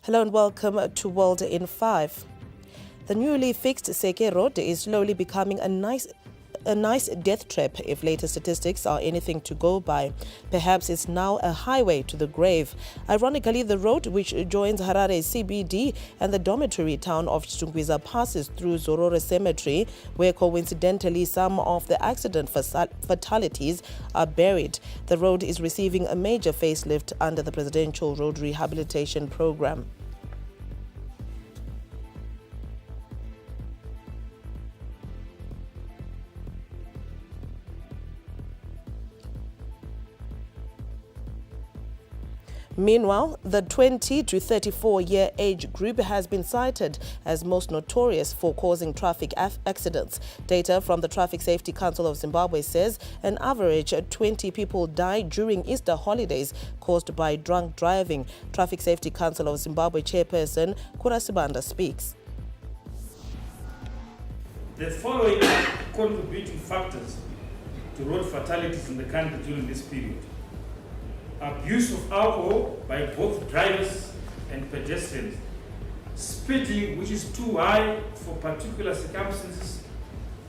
Hello and welcome to World in 5. The newly fixed SEKE road is slowly becoming a nice death trap if latest statistics are anything to go by. Perhaps it's now a highway to the grave. Ironically, the road which joins Harare CBD and the dormitory town of Chitungwiza passes through Zorore Cemetery, where coincidentally some of the accident fatalities are buried. The road is receiving a major facelift under the Presidential Road Rehabilitation Program. Meanwhile, the 20 to 34-year age group has been cited as most notorious for causing traffic accidents. Data from the Traffic Safety Council of Zimbabwe says an average 20 people died during Easter holidays caused by drunk driving. Traffic Safety Council of Zimbabwe chairperson Kurasibanda speaks. The following are contributing factors to road fatalities in the country during this period: abuse of alcohol by both drivers and pedestrians, speeding which is too high for particular circumstances,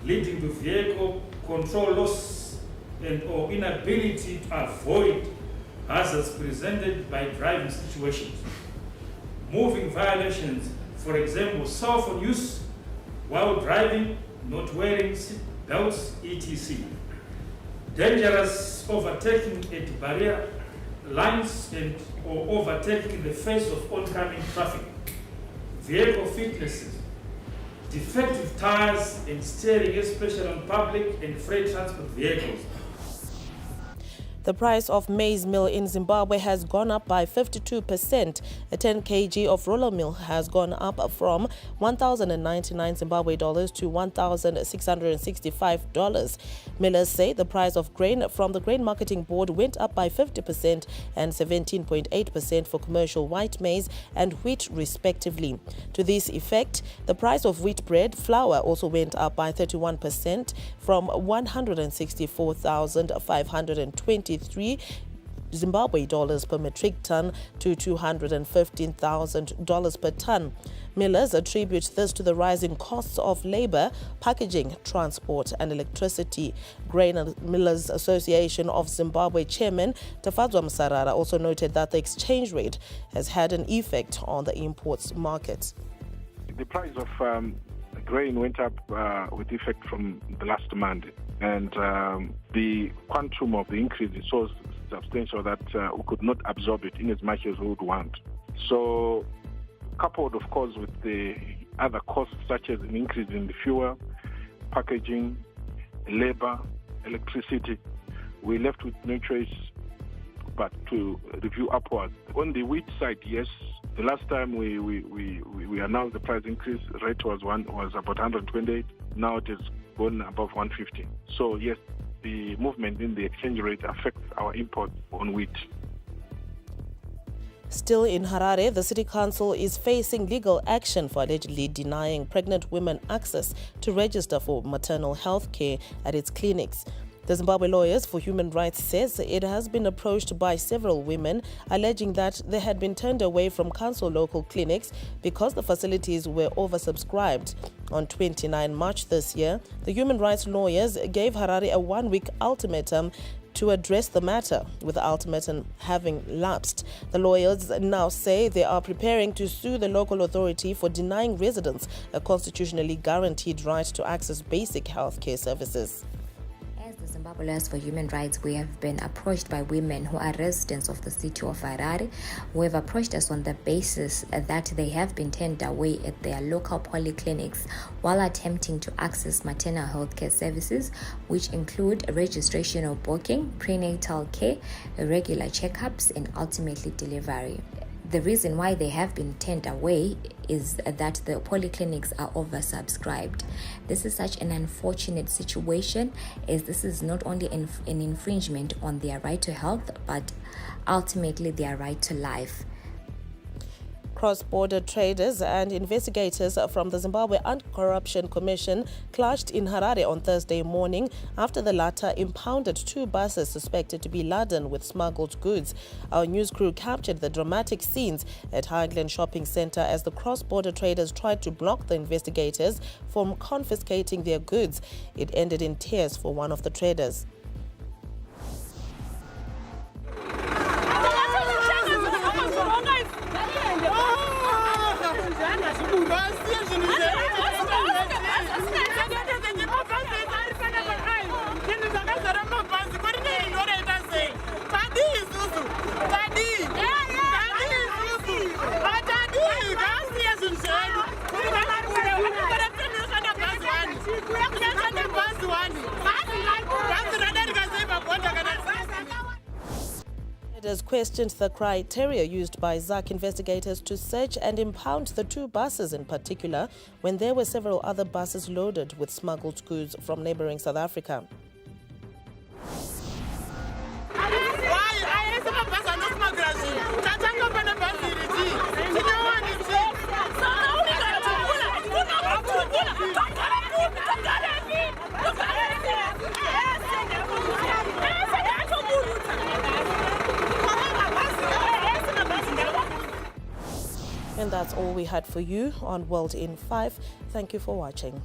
leading to vehicle control loss and or inability to avoid hazards presented by driving situations, moving violations, for example, cell phone use while driving, not wearing seat belts, etc., dangerous overtaking at barrier lines and or overtaking in the face of oncoming traffic, vehicle fitnesses, defective tires and steering, especially on public and freight transport vehicles. The price of maize meal in Zimbabwe has gone up by 52%. A 10 kg of roller meal has gone up from 1,099 Zimbabwe dollars to $1,665. Millers say the price of grain from the Grain Marketing Board went up by 50% and 17.8% for commercial white maize and wheat respectively. To this effect, the price of wheat bread flour also went up by 31% from 164,523 Zimbabwe dollars per metric ton to $215,000 per ton. Millers attribute this to the rising costs of labor, packaging, transport and electricity. Grain and Millers Association of Zimbabwe chairman Tafadzwa Msarara also noted that the exchange rate has had an effect on the imports market. The price of grain went up with effect from the last Monday, and the quantum of the increase is so substantial that we could not absorb it in as much as we would want. So, coupled of course with the other costs such as an increase in the fuel, packaging, labor, electricity, we're left with no choice but to review upwards. On the wheat side, yes, the last time we announced the price increase rate was about 128. Now it has gone above 150. So yes, the movement in the exchange rate affects our imports on wheat. Still in Harare, the city council is facing legal action for allegedly denying pregnant women access to register for maternal health care at its clinics. The Zimbabwe Lawyers for Human Rights says it has been approached by several women alleging that they had been turned away from council local clinics because the facilities were oversubscribed. On 29 March this year, the Human Rights Lawyers gave Harare a one-week ultimatum to address the matter, with the ultimatum having lapsed. The lawyers now say they are preparing to sue the local authority for denying residents a constitutionally guaranteed right to access basic health care services. The Zimbabwe Lawyers for Human Rights, we have been approached by women who are residents of the city of Harare, who have approached us on the basis that they have been turned away at their local polyclinics while attempting to access maternal health care services, which include registration or booking, prenatal care, regular checkups, and ultimately delivery. The reason why they have been turned away is that the polyclinics are oversubscribed. This is such an unfortunate situation, as this is not only an infringement on their right to health, but ultimately their right to life. Cross-border traders and investigators from the Zimbabwe Anti-Corruption Commission clashed in Harare on Thursday morning after the latter impounded 2 buses suspected to be laden with smuggled goods. Our news crew captured the dramatic scenes at Highland Shopping Centre as the cross-border traders tried to block the investigators from confiscating their goods. It ended in tears for one of the traders. Traders questioned the criteria used by ZACC investigators to search and impound the 2 buses in particular, when there were several other buses loaded with smuggled goods from neighboring South Africa. And that's all we had for you on World in 5. Thank you for watching.